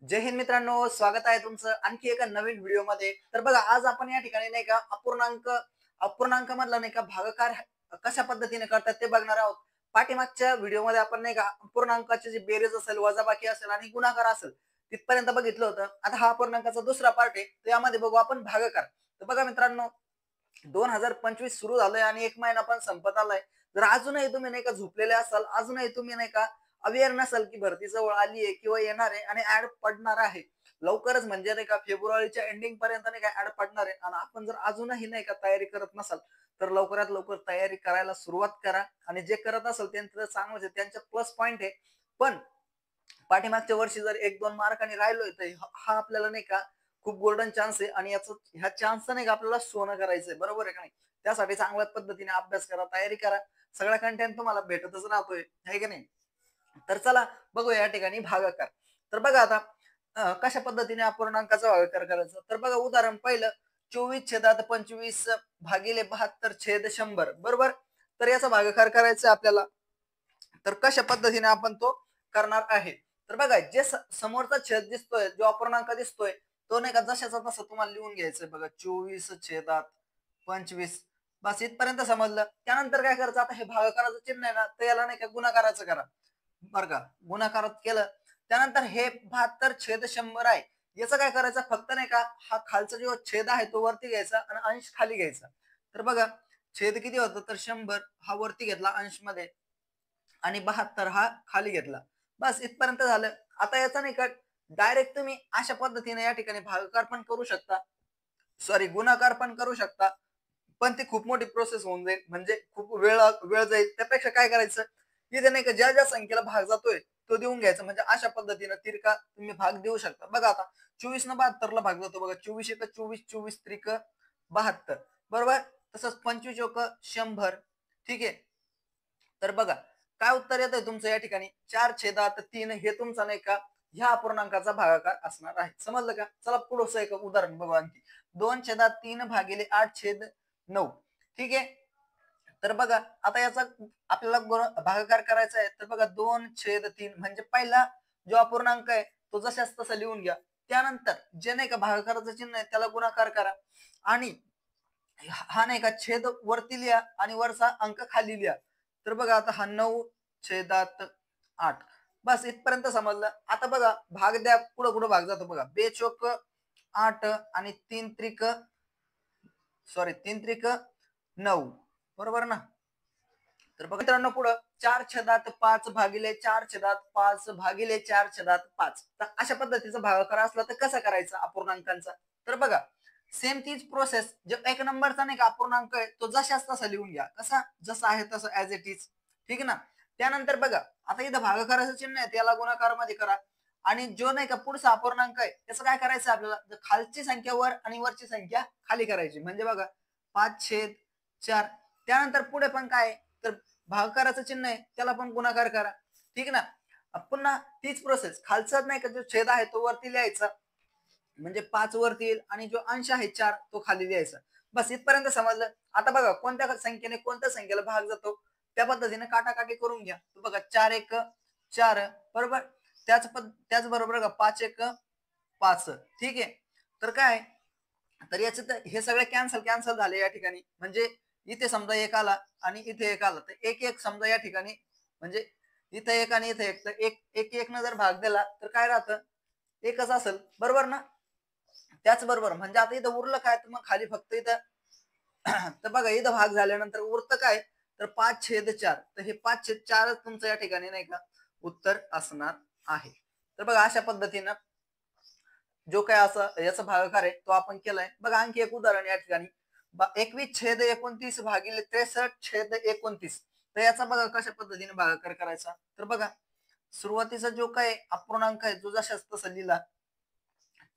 जय हिंद मित्रांनो, स्वागत आहे तुमचं आणखी एका नवीन व्हिडिओमध्ये. तर बघा, आज आपण या ठिकाणी नाही का अपूर्णांकामधला नाही का भागाकार कशा पद्धतीने करतात ते बघणार आहोत. पाठीमागच्या व्हिडिओमध्ये आपण नाही का अपूर्णांकाची जी बेरीज असेल, वजाबाकी असेल आणि गुणाकार असेल तिथपर्यंत बघितलं होतं. आता हा अपूर्णांकाचा दुसरा पार्ट आहे, त्यामध्ये बघू आपण भागाकार. तर बघा मित्रांनो, 2025 सुरू झालंय आणि एक महिना पण संपत आलाय. जर अजूनही तुम्ही नाही का झोपलेले असाल, अजूनही तुम्ही नाही का अवेअर नसाल की भरती जवळ आली आहे किंवा येणार आहे आणि ऍड पडणार आहे लवकरच, म्हणजे नाही का फेब्रुवारीच्या एंडिंग पर्यंत नाही का ऍड पडणार आहे, आणि आपण जर अजूनही नाही का तयारी करत नसाल तर लवकरात लवकर तयारी करायला सुरुवात करा. आणि जे करत असेल त्यांचं चांगलंच आहे, त्यांच्या प्लस पॉईंट आहे. पण पाठीमागच्या वर्षी जर 1-2 मार्कांनी राहिलोय तर हा आपल्याला नाही का खूप गोल्डन चान्स आहे, आणि ह्या चान्स नाही का आपल्याला सोनं करायचंय, बरोबर आहे का नाही? त्यासाठी चांगल्या पद्धतीने अभ्यास करा, तयारी करा. सगळा कंटेंट तुम्हाला भेटतच राहतोय, आहे की नाही? तर चला बघूया या ठिकाणी भागाकार. तर बघा आता कशा पद्धतीने अपूर्णांकाचा भागाकार करायचा. तर बघा, उदाहरण पहिलं, 24/25 भागिले 72/100, बरोबर? तर याचा भागाकार करायचा आपल्याला. तर कशा पद्धतीने आपण तो करणार आहे. तर बघा, जे समोरचा छेद दिसतोय, जो अपूर्णांक दिसतोय, तो नाही का जशाचा तसा तुम्हाला लिहून घ्यायचंय. बघा, 24/25, बस इथपर्यंत समजलं. त्यानंतर काय करायचं, आता हे भागाकाराचं चिन्ह आहे ना, तर याला नाही का गुणाकाराचं करा. बरं का, गुणाकारात केलं. त्यानंतर हे 72/100 आहे, याचं काय करायचं, फक्त नाही का हा खालचा जो छेद आहे तो वरती घ्यायचा आणि अंश खाली घ्यायचा. तर बघा, छेद किती होतं, तर 100 हा वरती घेतला अंश मध्ये आणि 72 हा खाली घेतला. बस इथपर्यंत झालं. आता याचा नाही का डायरेक्ट तुम्ही अशा पद्धतीने या ठिकाणी भागाकार पण करू शकता, सॉरी गुणाकार पण करू शकता. पण ती खूप मोठी प्रोसेस होऊन जाईल, म्हणजे खूप वेळ वेळ जाईल. त्यापेक्षा काय करायचं, इथे नाही का ज्या ज्या संख्येला भाग जातोय तो देऊन घ्यायचा, म्हणजे अशा पद्धतीने तिरका तुम्ही भाग देऊ शकता. बघा आता 24 न 72 ला भाग जातो. बघा, 24 एक 24, 24 त्रिक 72, बरोबर? तसंच 25 एक 100. ठीक आहे. तर बघा, काय उत्तर येतंय तुमचं या ठिकाणी, 4/3 हे तुमचा नाही का ह्या अपूर्णांकाचा भागाकार असणार आहे. समजलं का? चला पुढचं एक उदाहरण बघू आणखी. 2/3 भागिले 8/9. ठीक आहे. तर बघा, आता याचा आपल्याला भागाकार करायचा आहे. तर बघा, 2/3 म्हणजे पहिला जो अपूर्णांक आहे तो जशाच तसा लिहून घ्या. त्यानंतर जे नाही का भागाकाराचं चिन्ह आहे त्याला गुणाकार करा, आणि हा नाही का छेद वरती लिहा आणि वरचा अंक खाली लिहा. तर बघा, आता हा 9/8. बस इथपर्यंत समजलं. आता बघा, भाग द्या, पुढं पुढं भाग जातो. बघा, 2 चोक 8 आणि 3 त्रिक 9, बरोबर ना? तर बघा मित्रांनो, पुढं 4/5 भागिले 4/5 भागिले 4/5. तर अशा पद्धतीचा भागाकार असला तर कसा करायचा अपूर्णांकांचा. तर बघा, सेम तीच प्रोसेस. जो एक नंबरचा नाही का अपूर्णांक आहे तो जशाच तसा लिहून घ्या, कसा जसा आहे तसं ऍज इट इज. ठीक आहे ना? त्यानंतर बघा, आता इथं भागाकाराचं चिन्ह आहे त्याला गुणाकारामध्ये करा, आणि जो नाही का पुढचा अपूर्णांक आहे त्याचं काय करायचं आपल्याला, खालची संख्या वर आणि वरची संख्या खाली करायची. म्हणजे बघा, 5/4. त्यानंतर पुढे पण काय, तर भागाकाराचं चिन्ह आहे त्याला पण गुणाकार करा. ठीक ना? पुन्हा तीच प्रोसेस, खालचा नाही का जो छेद आहे तो वरती लिहायचा, म्हणजे 5 वरती येईल, आणि जो अंश आहे 4 तो खाली लिहायचा. बस इथपर्यंत समजलं. आता बघा, कोणत्या संख्येने कोणत्या संख्येला भाग जातो त्या पद्धतीने काटाकाटी करून घ्या. बघा, 4 1 4, बरोबर? त्याचबरोबर बघा, 5 1 5. ठीक आहे. तर काय, तर याचे तर हे सगळे कॅन्सल कॅन्सल झाले या ठिकाणी. म्हणजे इथे समजा एक आला आणि इथे एक आला, तर एक एक समजा या ठिकाणी, म्हणजे इथे एक आणि इथे एक, तर एक एक एक न जर भाग दिला तर काय राहतं, एकच असेल, बरोबर ना? त्याचबरोबर म्हणजे आता इथं उरलं काय, तर मग खाली फक्त इथं तर बघा, इथं भाग झाल्यानंतर उरतं काय, तर 5/4. तर हे 5/4 तुमचं या ठिकाणी नाही का उत्तर असणार आहे. तर बघा, अशा पद्धतीनं जो काय असं याचा भागाकार आहे तो आपण केलाय. बघा, आणखी एक उदाहरण या ठिकाणी, 21/29 भागिले 63/29. तर याचा बघा कशा पद्धतीने भागाकार करायचा. तर बघा, सुरुवातीचा जो काय अपूर्णांक आहे जो जशाच तसा लिहिला.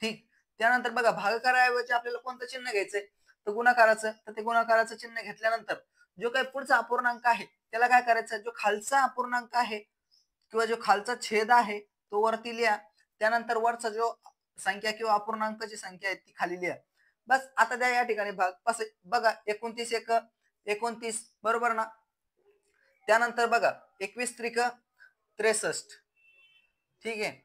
ठीक. त्यानंतर बघा, भागाकाराऐवजी आपल्याला कोणतं चिन्ह घ्यायचंय, तर गुणाकाराचं. तर ते गुणाकाराचं चिन्ह घेतल्यानंतर जो काही पुढचा अपूर्णांक आहे त्याला काय करायचं, जो खालचा अपूर्णांक आहे किंवा जो खालचा छेद आहे तो वरती लिहा. त्यानंतर वरचा जो संख्या किंवा अपूर्णांकाची संख्या आहे ती खाली लिहा. बस आता द्या या ठिकाणी भाग. बघा, 29 एक 29, बरोबर ना? त्यानंतर बघा, 21 त्रिक 63. ठीक आहे.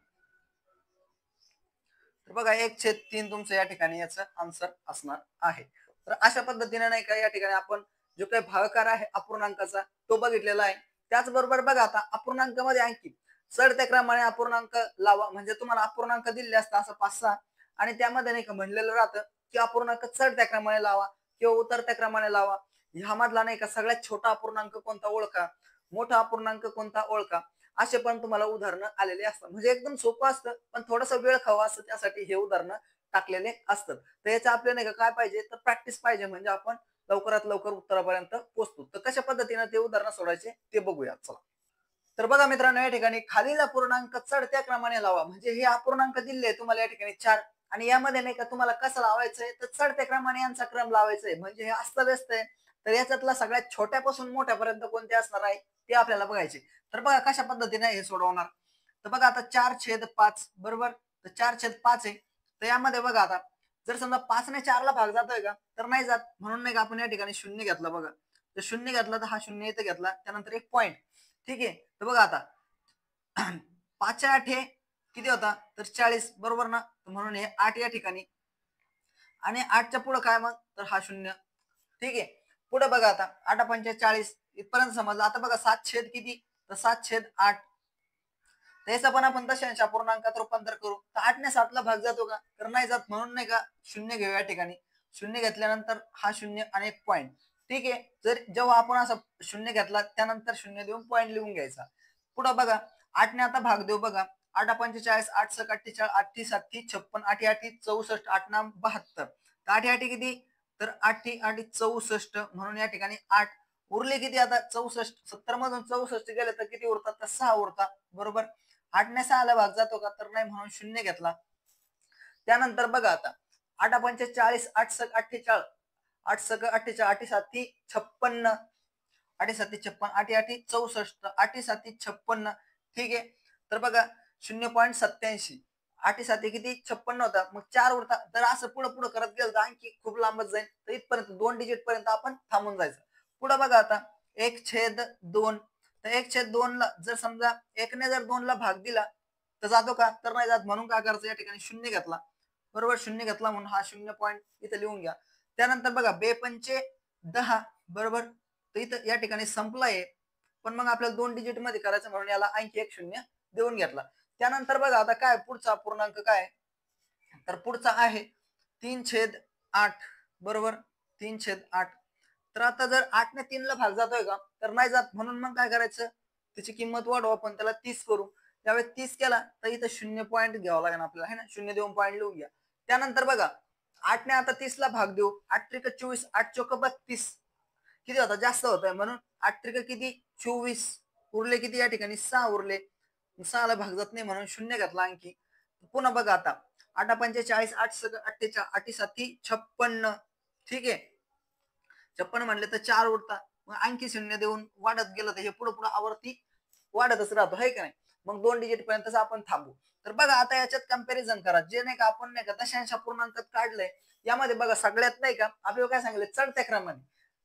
तर बघा 1/3 तुमचं या ठिकाणी याचं आन्सर असणार आहे. तर अशा पद्धतीने नाही का या ठिकाणी आपण जो काही भागाकार आहे अपूर्णांकाचा तो बघितलेला आहे. त्याचबरोबर बघा आता अपूर्णांकामध्ये आणखी चढत्या क्रमाने अपूर्णांक लावा, म्हणजे तुम्हाला अपूर्णांक दिलेले असतात असं 5-6 आणि त्यामध्ये नाही का म्हणलेलं राहतं की अपूर्णांक चढत्या क्रमाने लावा किंवा उतरत्या क्रमाने लावा. ह्यामधला नाही का सगळ्यात छोटा अपूर्णांक कोणता ओळखा, मोठा अपूर्णांक कोणता ओळखा, असे पण तुम्हाला उदाहरणं आलेले असतात. म्हणजे एकदम सोपं असतं पण थोडासा वेळ खावा असतं त्यासाठी हे उदाहरणं टाकलेले असतात. तर याचं आपल्याला नाही का काय पाहिजे तर प्रॅक्टिस पाहिजे, म्हणजे आपण लवकरात लवकर उत्तरापर्यंत पोहोचतो. तर कशा पद्धतीने ते उदाहरणं सोडायचे ते बघूया चला. तर बघा मित्रांनो या ठिकाणी खालील अपूर्णांक चढत्या क्रमाने लावा, म्हणजे हे अपूर्णांक दिले तुम्हाला या ठिकाणी 4 आणि यामध्ये नाही का तुम्हाला कसं लावायचंय तर चढत्या क्रमाने यांचा क्रम लावायचा आहे. म्हणजे हे अस्तव्यस्त आहे तर याच्यातला सगळ्यात छोट्यापासून मोठ्यापर्यंत कोणते असणार आहे ते आपल्याला बघायचे. तर बघा कशा पद्धतीने हे सोडवणार. तर बघा आता 4/5 बरोबर, तर 4/5 आहे. तर यामध्ये बघा आता जर समजा 5 ने 4 ला भाग जातोय का तर नाही जात, म्हणून नाही का आपण या ठिकाणी शून्य घेतला. बघा तर शून्य घेतला तर हा शून्य इथे घेतला त्यानंतर एक पॉईंट. ठीक आहे. तर बघा आता 5/8 हे किती होता तर 40 बरोबर ना, म्हणून हे 8 या ठिकाणी आणि 8च्या पुढे काय मग तर हा शून्य. ठीक आहे. पुढे बघा आता 8×5 = 40 इथपर्यंत समजलं. आता बघा 7 किती तर 7/8 त्याचा पण आपण दशांश अपूर्णांकात रूपांतर करू. तर 8 ने 7 ला भाग जातो का तर नाही जात, म्हणून नाही का शून्य घेऊ या ठिकाणी. शून्य घेतल्यानंतर हा शून्य आणि एक पॉईंट. ठीक आहे. जर जेव्हा आपण असं शून्य घेतला त्यानंतर शून्य देऊन पॉईंट लिहून घ्यायचा. पुढे बघा 8 ने आता भाग देऊ. बघा 8×5 = 40 8×6 = 48 8×7 = 56 8×8 = 64 8×9 = 72. तर 8×8 किती तर 8×8 = 64, म्हणून या ठिकाणी 8 उरले किती आता 64. 70 मधून 64 गेले तर किती उरतात तर 6 उरतात बरोबर. 8 ने 6 ला भाग जातो का तर नाही, म्हणून शून्य घेतला. त्यानंतर बघा आता 8×5 = 40 8×6 = 48 8×6 = 48 8×7 = 56 8×7 = 56 8×8 = 64 8×7 = 56. ठीक आहे. तर बघा 0.87 8×7 किती 56 होता, मग 4 उरतात. तर असं पुढे पुढे करत गेलं तर आणखी खूप लांबच जाईल. तर इथपर्यंत 2 डिजिट पर्यंत आपण थांबून जायचं. पुढे बघा आता 1/2 तर 1/2 ला जर समजा 1 ने जर 2 ला भाग दिला तर जातो का तर नाही जात, म्हणून काय करायचं या ठिकाणी शून्य घेतला. बरोबर शून्य घेतला म्हणून हा शून्य पॉईंट इथं लिहून घ्या. त्यानंतर बघा 2×5 = 10 बरोबर, तर इथं या ठिकाणी संपलाय पण मग आपल्याला 2 डिजिट मध्ये करायचं म्हणून याला आणखी एक शून्य देऊन घेतला. त्यानंतर बघा आता काय पुढचा पूर्णांक काय तर पुढचा आहे 3/8 बरोबर 3/8. तर आता जर 8 ने 3 ला भाग जातोय का तर नाही जात, म्हणून मग काय करायचं त्याची किंमत वाढवू आपण त्याला 30 करू. त्यावेळेस 30 केला तर इथं शून्य पॉईंट घ्यावा लागेल आपल्याला है ना, शून्य देऊन पॉईंट लिहून घ्या. त्यानंतर बघा 8 ने आता 30 ला भाग देऊ. 8×3 = 24 8×4 = 32 किती होता जास्त होतोय, म्हणून 8×3 किती 24 उरले किती या ठिकाणी 6 उरले. 6 ला भाग जात नाही म्हणून शून्य घेतला आणखी. पुन्हा बघा आता 8×5 = 40 8×6 = 48 8×7 = 56. ठीक आहे. 56 म्हणले तर 4 उरतात, मग आणखी शून्य देऊन वाढत गेलं तर हे पुढे पुढे आवर्ती वाढतच राहतो है का नाही. मग 2 डिजिट पर्यंतच आपण थांबू. तर बघा आता याच्यात कंपॅरिझन करा. जे नाही का आपण नाही का दशांश अपूर्णांकात काढलंय यामध्ये बघा सगळ्यात नाही का आपल्याला काय सांगितलं चढत्या क्रमाने.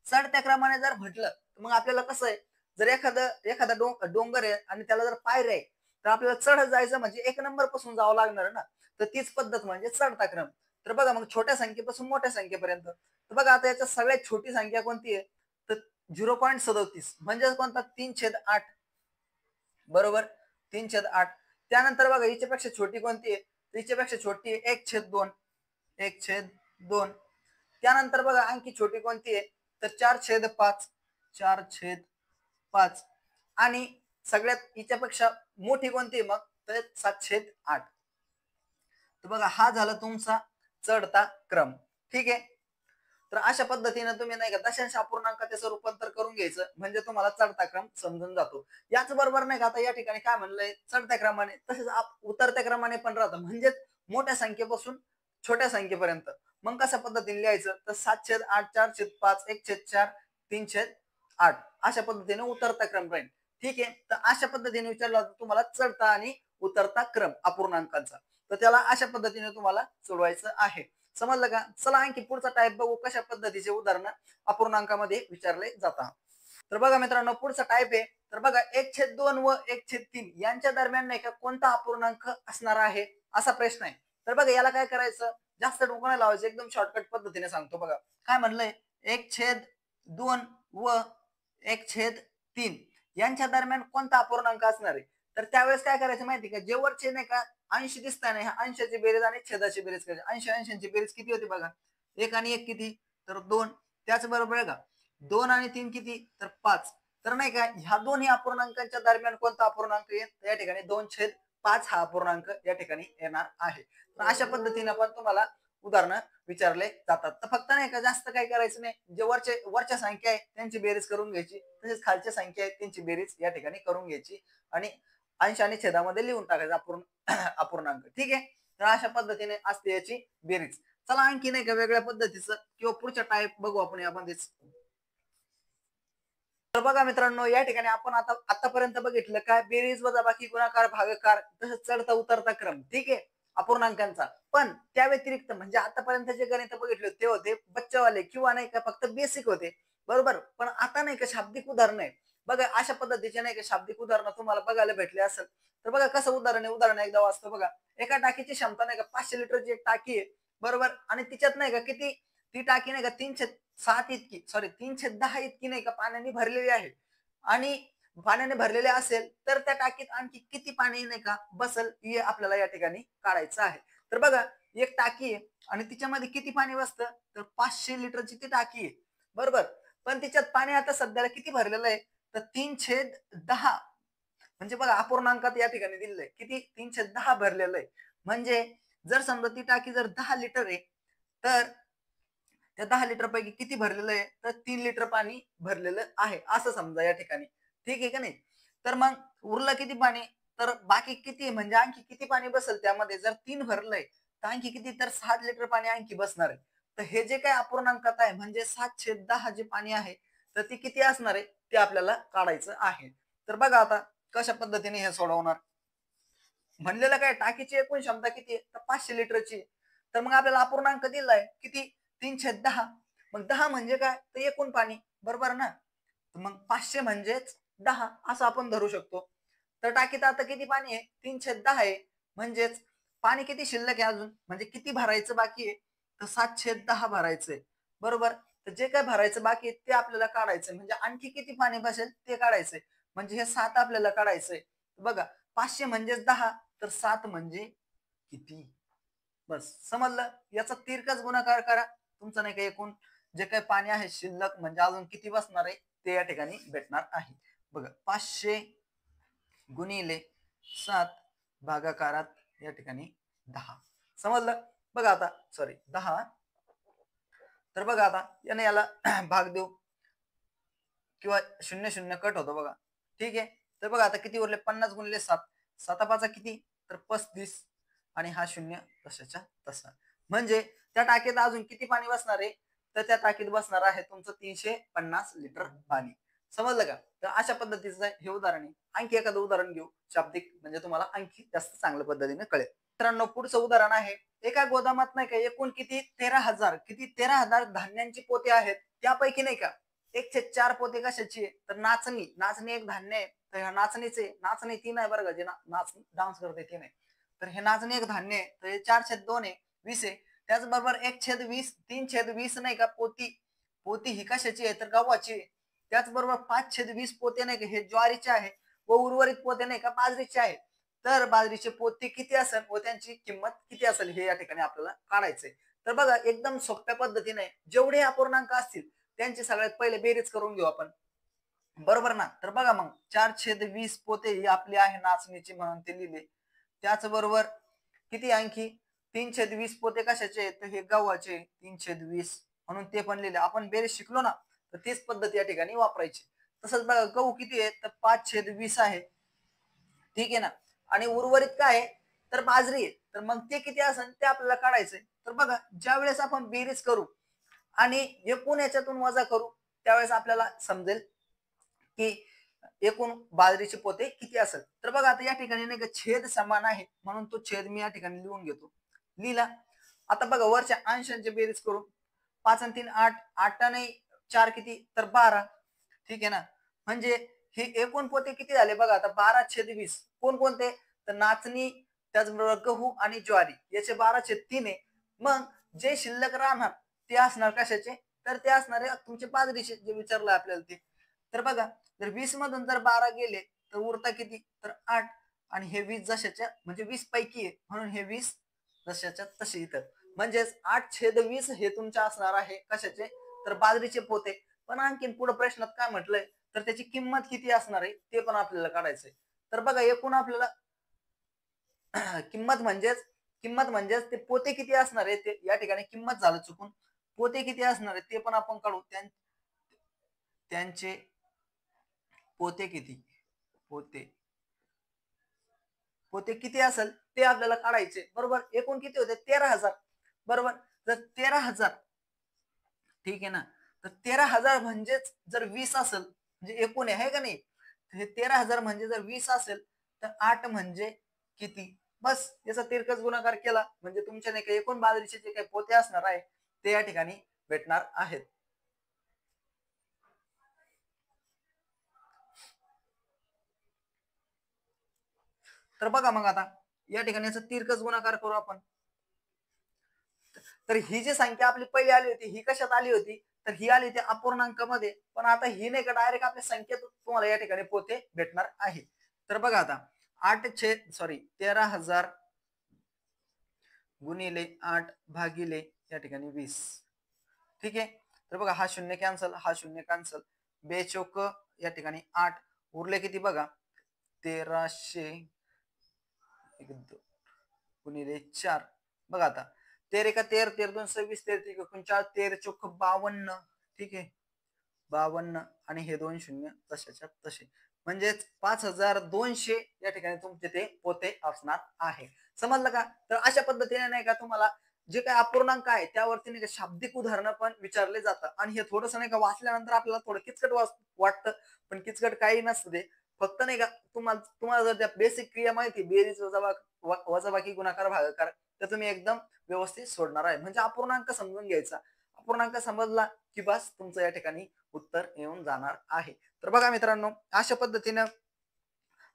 चढत्या क्रमाने जर म्हटलं तर मग आपल्याला कसं आहे जर एखादा डोंगर आहे आणि त्याला जर पायऱ्या आहे तर आपल्याला चढत जायचं म्हणजे 1 नंबर पासून जावं लागणार ना. तर तीच पद्धत म्हणजे चढता क्रम. तर बघा मग छोट्या संख्येपासून मोठ्या संख्येपर्यंत. तर बघा आता याच्यात सगळ्यात छोटी संख्या कोणती आहे तर 0.37 म्हणजे कोणता 3/8 बरोबर 3/8. त्यानंतर बघा हिच्यापेक्षा छोटी कोणती आहे तर हिच्यापेक्षा छोटी आहे 1/2 1/2. त्यानंतर बघा आणखी छोटी कोणती आहे तर 4/5 4/5 आणि सगळ्यात हिच्यापेक्षा मोठी कोणती आहे मग तर 7/8. तर बघा हा झाला तुमचा चढता क्रम. ठीक आहे. तर अशा पद्धतीने तुम्ही नाही का दशांश अपूर्णांकात त्याचं रूपांतर करून घ्यायचं म्हणजे तुम्हाला चढता क्रम समजून जातो. याच बरोबर नाही का आता या ठिकाणी काय म्हणलंय चढत्या क्रमाने तसेच उतरत्या क्रमाने पण राहतं, म्हणजेच मोठ्या संख्येपासून छोट्या संख्येपर्यंत. मग कशा पद्धतीने लिहायचं तर 7/8 4/5 1/4 3/8 अशा पद्धतीने उतरता क्रम राहील. ठीक आहे. तर अशा पद्धतीने विचारला तुम्हाला चढता आणि उतरता क्रम अपूर्णांकांचा, तर त्याला अशा पद्धतीने तुम्हाला सोडवायचं आहे. समजलं का. चला आणखी पुढचा टाईप बघू कशा पद्धतीचे उदाहरण अपूर्णांकामध्ये विचारले जातात. तर बघा मित्रांनो पुढचा टाईप आहे. तर बघा 1/2 व 1/3 यांच्या दरम्यान नाही का कोणता अपूर्णांक असणार आहे असा प्रश्न आहे. तर बघा याला काय करायचं, जास्त डोकं नाही लावायचं, एकदम शॉर्टकट पद्धतीने सांगतो बघा. काय म्हणलंय, 1/2 व 1/3 यांच्या दरम्यान कोणता अपूर्णांक असणार आहे. तर त्यावेळेस काय करायचं माहिती का, जे वरचे नाही का अंश दिसताय ना, ह्या अंशाची बेरीज आणि छेदाची बेरीज करायची. अंशांची बेरीज किती होती बघा, 1 आणि 1 किती, तर 2. त्याचबरोबर आहे का 2 आणि 3 किती, तर 5. तर नाही का ह्या दोन्ही अपूर्णांकांच्या दरम्यान कोणता अपूर्णांक येईल, या ठिकाणी 2/5 हा अपूर्णांक या ठिकाणी येणार आहे. तर अशा पद्धतीने पण तुम्हाला उदाहरणं विचारले जातात. तर फक्त नाही का जास्त काही करायचं नाही, जे वरच्या संख्या आहे त्यांची बेरीज करून घ्यायची, तसेच खालच्या संख्या आहे त्यांची बेरीज या ठिकाणी करून घ्यायची आणि अंश आणि छेदामध्ये लिहून टाकायचं अपूर्णांक. ठीक आहे, तर अशा पद्धतीने असते याची बेरीज. चला आणखी नाही का वेगळ्या पद्धतीचं किंवा पुढच्या टाईप बघू आपण यामध्येच. तर बघा मित्रांनो, या ठिकाणी आपण आतापर्यंत बघितलं काय, बेरीज वजाबाकी गुणाकार भागाकार तसंच चढता उतरता क्रम. ठीक आहे, अपूर्णांकांचा. पण त्या व्यतिरिक्त म्हणजे आतापर्यंत जे गणित बघितले ते होते बच्चावाले किंवा नाही का फक्त बेसिक होते, बरोबर. पण आता नाही का शाब्दिक उदाहरण आहे बघा, अशा पद्धतीचे नाही का शाब्दिक उदाहरण तुम्हाला बघायला भेटले असेल. तर बघा कसं उदाहरण आहे, उदाहरण एकदा वाचतो बघा. एका टाकीची क्षमता नाही का 500 लिटरची एक टाकी आहे, बरोबर. आणि तिच्यात नाही का किती, ती टाकी नाही का 307 इतकी, सॉरी 310 इतकी नाही का पाण्याने भरलेली आहे. आणि पाण्याने भरलेले असेल तर त्या टाकीत आणखी किती पाणी नाही का बसल, हे आपल्याला या ठिकाणी काढायचं आहे. तर बघा एक टाकी आहे आणि तिच्यामध्ये किती पाणी बसतं, तर 500 लिटरची ती टाकी आहे, बरोबर. पण तिच्यात पाणी आता सध्याला किती भरलेलं आहे, तर 310. म्हणजे बघा अपूर्णांकात या ठिकाणी दिलेलं आहे किती, 310 भरलेलं आहे. म्हणजे जर समजा ती टाकी जर 10 लिटर आहे, तर त्या 10 लिटर पैकी किती भरलेलं आहे, तर 3 लिटर पाणी भरलेलं आहे असं समजा या ठिकाणी. ठीक आहे का नाही. तर मग उरलं किती पाणी, तर बाकी किती म्हणजे आणखी किती पाणी बसेल त्यामध्ये, जर 3 भरलंय तर आणखी किती, तर 7 लिटर पाणी आणखी बसणार आहे. तर हे जे काय अपूर्णांकात आहे म्हणजे 7/10 जे पाणी आहे, तर ते किती असणार आहे ते आपल्याला काढायचं आहे. तर बघा आता कशा पद्धतीने हे सोडवणार. म्हणलेलं काय, टाकीची एकूण क्षमता किती आहे, तर 500 लिटरची. तर मग आपल्याला अपूर्णांक दिलाय किती, 3/10. मग 10 म्हणजे काय, तर एकूण पाणी, बरोबर ना. मग 500 म्हणजेच 10 असं आपण धरू शकतो. तर टाकीत आता किती पाणी आहे, 3/10 आहे. म्हणजेच पाणी किती शिल्लक आहे अजून, म्हणजे किती भरायचं बाकी आहे, तर 7/10 भरायचंय, बरोबर. तर जे काय भरायचं बाकी आहे ते आपल्याला काढायचंय, म्हणजे आणखी किती पाणी बसेल ते काढायचंय. म्हणजे हे 7 आपल्याला काढायचंय. बघा 500 म्हणजेच 10, तर 7 म्हणजे किती, बस समजलं. याचा तिरकाच गुणाकार करा, तुमचं नाही का एकूण जे काही पाणी आहे शिल्लक म्हणजे अजून किती बसणार आहे ते या ठिकाणी भेटणार आहे. बघा 500 गुणिले 7 भागाकारात या ठिकाणी 10. समजलं. बघा आता सॉरी 10. तर बघा आता याने याला भाग देऊ किंवा 0 0 कट होतो बघा. ठीक आहे. तर बघा आता किती उरले, 50 गुणिले 7, 7 किती, तर 35. आणि हा 0 तशाच्या तसा. म्हणजे त्या टाकीत अजून किती पाणी बसणार आहे, तर त्या टाकीत बसणार आहे तुमचं 350 लिटर पाणी. समजलं का. तर अशा पद्धतीचं हे उदाहरण आहे. आणखी एखादं उदाहरण घेऊ शाब्दिक, म्हणजे तुम्हाला आणखी जास्त चांगल्या पद्धतीने कळेल. मित्रांनो पुढचं उदाहरण आहे, एका गोदामात नाही का एकूण किती 13,000 धान्यांची पोते आहेत. त्यापैकी नाही का 1/4 पोते कशाची आहे, तर नाचणी. नाचणी एक धान्य आहे, तर ह्या नाचणीचे, नाचणी 3 आहे बरं का, जे नाच डान्स करते 3 आहे. तर हे नाचणी एक धान्य आहे, तर हे 4/2 आहे, 20 आहे. त्याचबरोबर 1/20, 3/20 नाही का पोती, पोती ही कशाची आहे, तर गव्हाची आहे. त्याचबरोबर 5/20 पोते नाही का हे ज्वारीचे आहे व उर्वरित पोते नाही का बाजरीचे आहे. तर बाजरीचे पोते किती असेल व त्यांची किंमत किती असेल हे या ठिकाणी आपल्याला काढायचंय. तर बघा एकदम सोप्या पद्धतीने जेवढे अपूर्णांक असतील त्यांची सगळ्यात पहिले बेरीज करून घेऊ आपण, बरोबर ना. तर बघा मग 4/20 पोते ही आपली आहे नाचणीची म्हणून ते लिहिले. त्याचबरोबर किती आणखी 3/20 पोते कशाचे आहेत, तर हे गव्हाचे 3/20 म्हणून ते पण लिहिले. आपण बेरीज शिकलो ना, तर तीच पद्धत या ठिकाणी वापरायची. तसंच बघा गहू किती आहे, तर 5/20 आहे. ठीक आहे ना. आणि उर्वरित काय आहे, तर बाजरी आहे. तर मग ते किती असेल ते आपल्याला काढायचंय. तर बघा ज्या वेळेस आपण बेरीज करू आणि एकूण याच्यातून वजा करू, त्यावेळेस आपल्याला समजेल की एकूण बाजरीचे पोते किती असेल. तर बघा आता या ठिकाणी नाही का छेद समान आहे म्हणून तो छेद मी या ठिकाणी लिहून घेतो. लिहिला. आता बघा वरच्या अंशांची बेरीज करू. 5 आणि 3 8, 8 आणि 4 किती, तर 12. ठीक आहे ना. म्हणजे हे एकूण पोते किती झाले बघा आता 12/20. कोणकोणते, तर नाचणी त्याचबरोबर गहू आणि ज्वारी याचे 12/3 आहे. मग जे शिल्लक राहणार ते असणार कशाचे, तर ते असणार आहे तुमचे बाजरीचे, जे विचारलं आपल्याला ते. तर बघा, जर 20 मधून जर 12 गेले तर उरता किती, तर 8. आणि हे 20 जशाच्या म्हणजे 20 पैकी आहे, म्हणून हे 20 जशाच्या तसे इथं. म्हणजेच 8/20 हे तुमचे असणार आहे कशाचे, तर बाजरीचे पोते. पण आणखीन पुढे प्रश्नात काय म्हटलंय, तर त्याची किंमत किती असणार आहे ते पण आपल्याला काढायचंय. तर बघा, एकूण आपल्याला किंमत म्हणजेच ते पोते किती असणार आहे, ते या ठिकाणी किंमत झालं चुकून, पोते किती असणार आहे ते पण आपण काढू. त्यांचे पोते किती, पोते पोते किती असेल ते आपल्याला काढायचे, बरोबर. एकूण किती होते, 13,000, बरोबर. जर 13,000, ठीक आहे ना, तर 13,000 म्हणजेच जर 20 असेल, म्हणजे एकूण आहे का नाही, हे 13,000 म्हणजे जर 20 असेल तर 8 म्हणजे किती, बस याचा तिरकस गुणाकार केला म्हणजे तुमच्या नाही का एकूण बाजरीचे जे काही पोते असणार आहे ते या ठिकाणी भेटणार आहेत. तर बघा मग आता या ठिकाणी याचा तिरकस गुणाकार करू आपण. तर ही जी संख्या आपली पहिली आली होती ही कशात आली होती, तर ही आली होती अपूर्णांकामध्ये. पण आता ही नाही का डायरेक्ट आपल्या संख्येत तुम्हाला या ठिकाणी पोते भेटणार आहे. तर बघा आता 13,000 गुणिले 8 भागिले या ठिकाणी 20, ठीक आहे. तर बघा, हा शून्य कॅन्सल, हा शून्य कॅन्सल, 2 या ठिकाणी 8, उरले किती बघा, 1300 गुणिले 4. बघा आता, 13 एका 13, 13 दोन 26, 13 39, 13 चोख 52, ठीक आहे, 52. आणि हे 2 शून्य तशाच्या तसे, म्हणजेच 5,200 या ठिकाणी तुमचे ते पोते असणार आहे. समजलं का. तर अशा पद्धतीने नाही का तुम्हाला जे काही अपूर्णांक आहे त्यावरती नाही का शाब्दिक उदाहरणं पण विचारले जातात. आणि हे थोडस नाही का वाचल्यानंतर आपल्याला थोडं किचकट वाटतं, पण किचकट काही नसतं ते. फक्त नाही का तुम्हाला तुम्हाला जर त्या बेसिक क्रिया माहिती, बेरीज वजाबाकी गुणाकार भागाकार, तर तुम्ही एकदम व्यवस्थित सोडणार आहे. म्हणजे अपूर्णांक समजून घ्यायचा, अपूर्णांक समजला की बस तुमचं या ठिकाणी उत्तर येऊन जाणार आहे. तर बघा मित्रांनो, अशा पद्धतीनं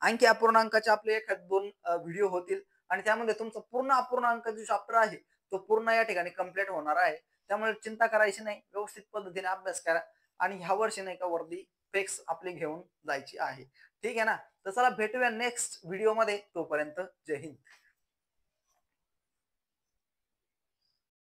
आणखी अपूर्णांकाचे आपले एखाद दोन व्हिडिओ होतील आणि त्यामध्ये तुमचा पूर्ण अपूर्णांक जो चॅप्टर आहे तो पूर्ण या ठिकाणी कंप्लीट होणार आहे. त्यामुळे चिंता करायची नाही, व्यवस्थित पद्धतीने अभ्यास करा आणि ह्या वर्षी नाही का वर्दी फिक्स आपली घेऊन जायची आहे. ठीक आहे ना. तर चला भेटूया नेक्स्ट व्हिडिओ मध्ये, तोपर्यंत जय हिंद.